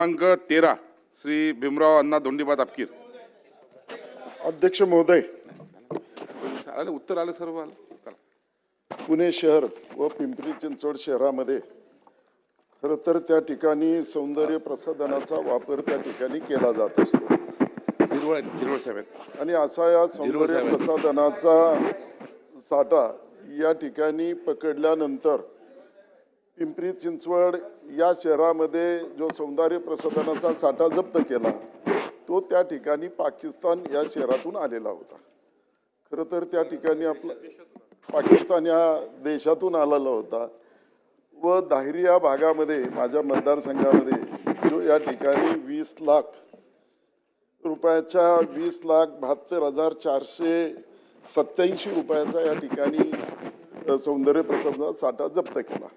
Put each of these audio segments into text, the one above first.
अंक 13 श्री भीमराव अण्णा धोंडीबा तापकीर. अध्यक्ष महोदय, आलं उत्तर आलं सर्व आलं. चला. पुणे शहर व पिंपरी चिंचवड शहरामध्ये खरं तर त्या ठिकाणी सौंदर्य प्रसाधनाचा वापर त्या ठिकाणी केला जात असतो झिरवळ साहेब आहेत. आणि असा या सौंदर्य प्रसाधनाचा साठा या ठिकाणी पकडल्यानंतर पिंपरी चिंचवड या शहरामध्ये जो सौंदर्य प्रसाधनाचा साठा जप्त केला तो त्या ठिकाणी पाकिस्तान या शहरातून आलेला होता. खरं तर त्या ठिकाणी आपला पाकिस्तान या देशातून आलेला होता व दाहिरी या भागामध्ये माझ्या मतदारसंघामध्ये जो या ठिकाणी 20 लाख रुपयाच्या 20,72,487 रुपयाचा या ठिकाणी सौंदर्य प्रसाधनाचा साठा जप्त केला.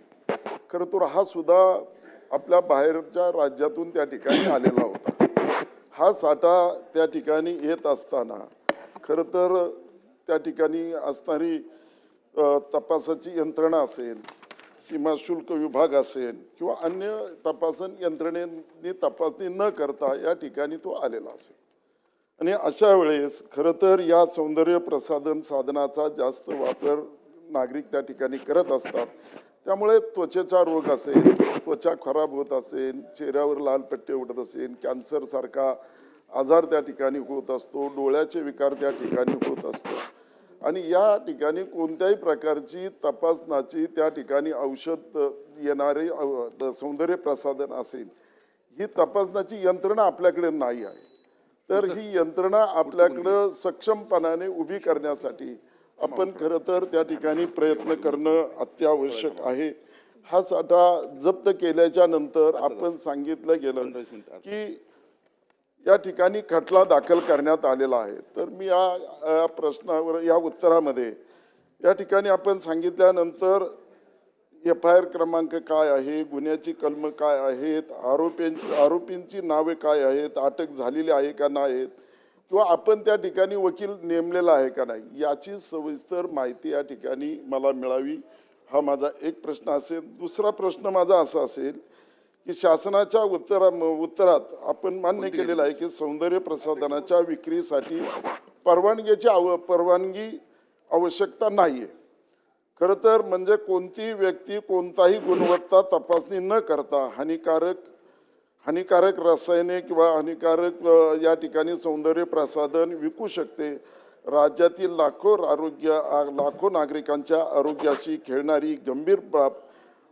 खरं तर हा सुद्धा आपल्या बाहेरच्या राज्यातून त्या ठिकाणी आलेला होता. हा साठा त्या ठिकाणी येत असताना खरं तर त्या ठिकाणी असणारी तपासाची यंत्रणा असेल, सीमा शुल्क विभाग असेल किंवा अन्य तपासन यंत्रणेने तपासणी न करता या ठिकाणी तो आलेला असेल. आणि अशा वेळेस खरं तर या सौंदर्य प्रसाधन साधनाचा जास्त वापर नागरिक त्या ठिकाणी करत असतात. त्यामुळे त्वचेचा रोग असेल, त्वचा खराब होत असेल, चेहऱ्यावर लाल पट्टे उठत असेल, कॅन्सरसारखा आजार त्या ठिकाणी होत असतो, डोळ्याचे विकार त्या ठिकाणी होत असतो. आणि या ठिकाणी कोणत्याही प्रकारची तपासणाची त्या ठिकाणी औषध येणारे सौंदर्य प्रसाधन असेल, ही तपासणाची यंत्रणा आपल्याकडे नाही आहे. तर ही यंत्रणा आपल्याकडं सक्षमपणाने उभी करण्यासाठी आपण खरं तर त्या ठिकाणी प्रयत्न करणं अत्यावश्यक आहे. हा साठा जप्त केल्याच्या नंतर आपण सांगितलं गेलं की या ठिकाणी खटला दाखल करण्यात आलेला आहे. तर मी या प्रश्नावर या उत्तरामध्ये या ठिकाणी आपण सांगितल्यानंतर FIR क्रमांक काय आहे, गुन्ह्याची कलम काय आहेत, आरोपींची नावे काय आहेत, अटक झालेली आहे का नाहीत किंवा आपण त्या ठिकाणी वकील नेमलेला आहे का नाही याची सविस्तर माहिती या ठिकाणी मला मिळावी, हा माझा एक प्रश्न असेल. दुसरा प्रश्न माझा असा असेल की शासनाच्या उत्तरात आपण मान्य केलेलं आहे की सौंदर्य प्रसाधनाच्या विक्रीसाठी परवानगी आवश्यकता नाही आहे. खरं तर म्हणजे कोणती व्यक्ती कोणताही गुणवत्ता तपासणी न करता हानिकारक रसायने किंवा हानिकारक या ठिकाणी सौंदर्य प्रसाधन विकू शकते. राज्यातील लाखो नागरिकांच्या आरोग्याशी खेळणारी गंभीर बाब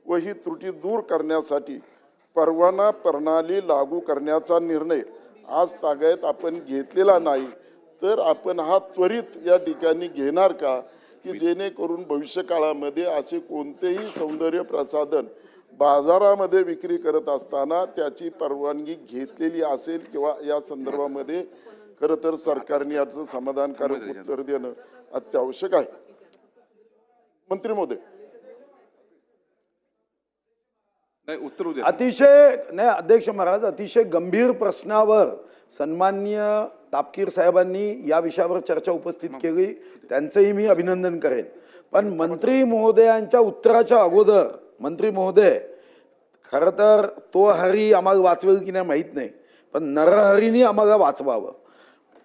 व ही त्रुटी दूर करण्यासाठी परवाना प्रणाली लागू करण्याचा निर्णय आज तागायत आपण घेतलेला नाही. तर आपण हा त्वरित या ठिकाणी घेणार का की जेणेकरून भविष्य काळामध्ये असे कोणतेही सौंदर्य प्रसाधन बाजारामध्ये विक्री करत असताना त्याची परवानगी घेतलेली असेल किंवा या संदर्भामध्ये खरं तर सरकारने याचं समाधानकारक उत्तर देणं अत्यावश्यक आहे. मंत्री महोदय, अतिशय नाही अध्यक्ष महाराज, अतिशय गंभीर प्रश्नावर सन्माननीय तापकीर साहेबांनी या विषयावर चर्चा उपस्थित केली, त्यांचंही मी अभिनंदन करेन. पण मंत्री महोदयांच्या उत्तराच्या अगोदर मंत्री महोदय, खरं तर तो हरी आम्हाला वाचवेल की नाही माहीत नाही, पण नरहरीने आम्हाला वाचवावं.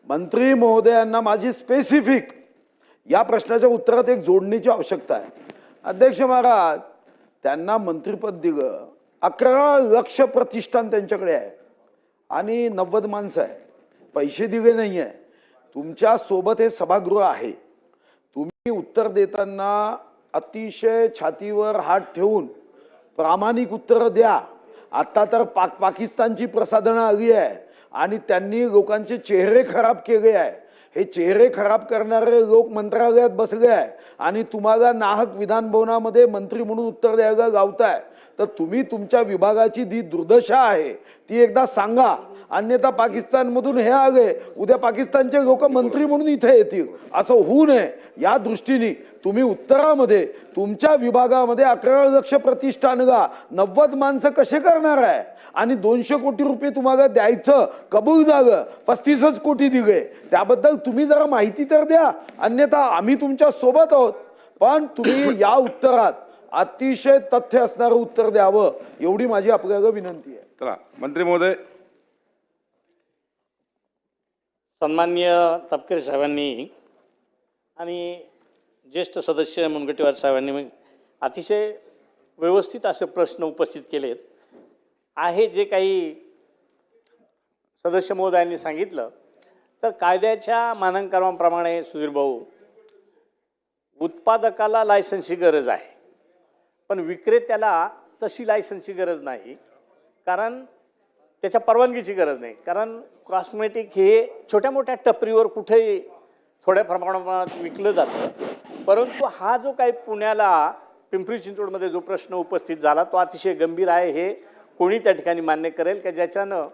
मंत्री महोदयांना माझी स्पेसिफिक या प्रश्नाच्या उत्तरात एक जोडणीची आवश्यकता आहे. अध्यक्ष महाराज, त्यांना मंत्रिपद दिलं, 11 लक्ष प्रतिष्ठान त्यांच्याकडे आहे आणि 90 माणसं आहे, पैसे दिले नाही आहे. तुमच्या सोबत हे सभागृह आहे, तुम्ही उत्तर देताना अतिशय छातीवर हात ठेवून प्रामाणिक उत्तर द्या. आता तर पाकिस्तानची प्रसाधनं आली आहे आणि त्यांनी लोकांचे चेहरे खराब केले आहे. हे चेहरे खराब करणारे लोक मंत्रालयात बसले आहे आणि तुम्हाला नाहक विधान भवनामध्ये मंत्री म्हणून उत्तर द्यायला लावताय. तर तुम्ही तुमच्या विभागाची जी दुर्दशा आहे ती एकदा सांगा, अन्यथा पाकिस्तानमधून हे आले, उद्या पाकिस्तानचे लोक मंत्री म्हणून इथे येतील, असं होऊ नये या दृष्टीने तुम्ही उत्तरामध्ये तुमच्या विभागामध्ये 11 लक्ष प्रतिष्ठानला 90 माणसं कसे करणार आहे आणि 200 कोटी रुपये तुम्हाला द्यायचं कबूल झालं, 35 कोटी दिले, त्याबद्दल तुम्ही जरा माहिती तर द्या, अन्यथा आम्ही तुमच्या सोबत आहोत. पण तुम्ही या उत्तरात अतिशय तथ्य असणारं उत्तर द्यावं एवढी माझी आपल्याला विनंती आहे. चला मंत्री महोदय. सन्माननीय तपकीर साहेबांनी आणि ज्येष्ठ सदस्य मुनगंटीवार साहेबांनी अतिशय व्यवस्थित असे प्रश्न उपस्थित केलेत. आहे जे काही सदस्य महोदयांनी सांगितलं तर कायद्याच्या मानकांप्रमाणे सुधीर भाऊ, उत्पादकाला लायसन्सची गरज आहे, पण विक्रेत्याला तशी लायसन्सची गरज नाही, कारण त्याच्या परवानगीची गरज नाही. कारण कॉस्मेटिक हे छोट्या मोठ्या टपरीवर कुठेही थोड्या प्रमाणात विकलं जातं. परंतु हा जो काही पुण्याला पिंपरी चिंचवडमध्ये जो प्रश्न उपस्थित झाला तो अतिशय गंभीर आहे. हे कोणी त्या ठिकाणी मान्य करेल का ज्याच्यानं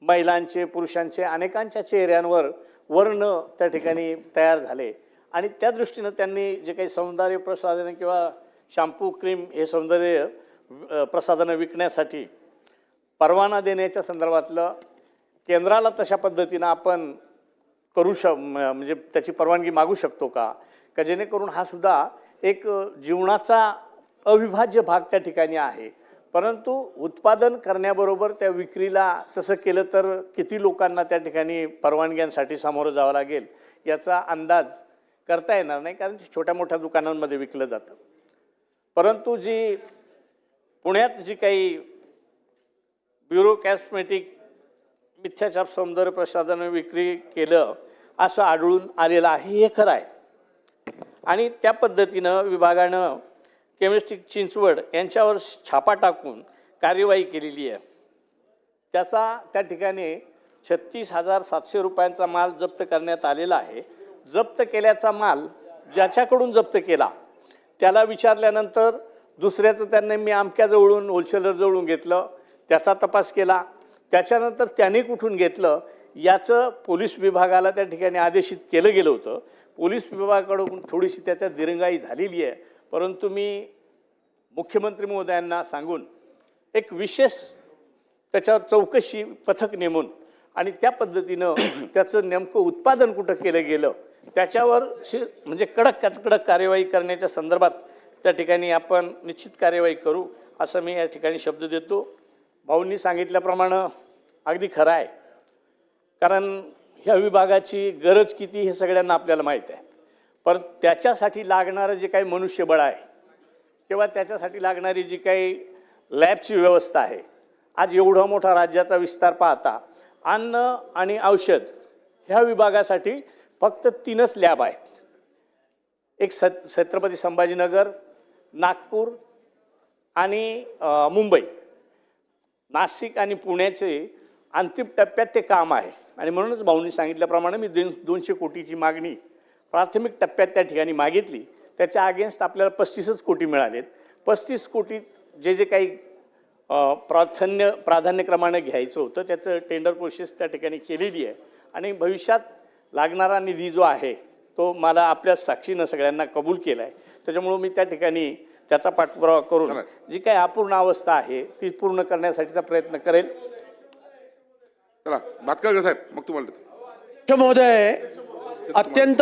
महिलांचे, पुरुषांचे, अनेकांच्या चेहऱ्यांवर वर्ण त्या ठिकाणी तयार झाले आणि त्या दृष्टीनं त्यांनी जे काही सौंदर्य प्रसाधनं किंवा शॅम्पू, क्रीम हे सौंदर्य प्रसाधनं विकण्यासाठी परवाना देण्याच्या संदर्भातलं केंद्राला तशा पद्धतीनं आपण करू म्हणजे त्याची परवानगी मागू शकतो का जेणेकरून हा सुद्धा एक जीवनाचा अविभाज्य भाग त्या ठिकाणी आहे. परंतु उत्पादन करण्याबरोबर त्या विक्रीला तसं केलं तर किती लोकांना त्या ठिकाणी परवानग्यांसाठी सामोरं जावं लागेल याचा अंदाज करता येणार नाही, कारण छोट्या मोठ्या दुकानांमध्ये विकलं जातं. परंतु जी पुण्यात जी काही ब्युरो कॉस्मेटिक मिथ्याचार सौंदर्य प्रसाधनं विक्री केलं असं आढळून आलेलं आहे हे खरं आहे. आणि त्या पद्धतीनं विभागानं केमिस्ट्री चिंचवड यांच्यावर छापा टाकून कार्यवाही केलेली आहे. त्याचा त्या ठिकाणी 36,700 रुपयांचा माल जप्त करण्यात आलेला आहे. जप्त केल्याचा माल ज्याच्याकडून जप्त केला त्याला विचारल्यानंतर दुसऱ्याचं त्यांनी मी अमक्याजवळून होलसेलरजवळून घेतलं, त्याचा तपास केला, त्याच्यानंतर त्याने कुठून घेतलं याचं पोलीस विभागाला त्या ठिकाणी आदेशित केलं गेलं होतं. पोलीस विभागाकडून थोडीशी त्याच्यात दिरंगाई झालेली आहे. परंतु मी मुख्यमंत्री महोदयांना सांगून एक विशेष त्याच्यावर चौकशी पथक नेमून आणि त्या पद्धतीनं त्याचं नेमकं उत्पादन कुठं केलं गेलं त्याच्यावर म्हणजे कडक कार्यवाही करण्याच्या संदर्भात त्या ठिकाणी आपण निश्चित कार्यवाही करू असं मी या ठिकाणी शब्द देतो. भाऊंनी सांगितल्याप्रमाणे अगदी खरं आहे, कारण ह्या विभागाची गरज किती हे सगळ्यांना आपल्याला माहीत आहे. पण त्याच्यासाठी लागणारं जे काही मनुष्यबळ आहे किंवा त्याच्यासाठी लागणारी जी काही लॅबची व्यवस्था आहे, आज एवढा मोठा राज्याचा विस्तार पाहता अन्न आणि औषध ह्या विभागासाठी फक्त 3च लॅब आहेत. एक छत्रपती संभाजीनगर, नागपूर आणि मुंबई. नाशिक आणि पुण्याचे अंतिम टप्प्यात ते काम आहे आणि म्हणूनच भाऊंनी सांगितल्याप्रमाणे मी 200 कोटीची मागणी प्राथमिक टप्प्यात त्या ठिकाणी मागितली. त्याच्या अगेन्स्ट आपल्याला 35च कोटी मिळालेत. 35 कोटीत जे काही प्राधान्यक्रमाने घ्यायचं होतं त्याचं टेंडर प्रोसेस त्या ठिकाणी केलेली आहे आणि भविष्यात लागणारा निधी जो आहे तो मला आपल्या साक्षीनं सगळ्यांना कबूल केला आहे. त्याच्यामुळं मी त्या ठिकाणी त्याचा पाठपुरावा करून जी काही अपूर्ण अवस्था आहे ती पूर्ण करण्यासाठीचा प्रयत्न करेल. चला भातखळकर साहेब, मग तुम्हाला महोदय, अत्यंत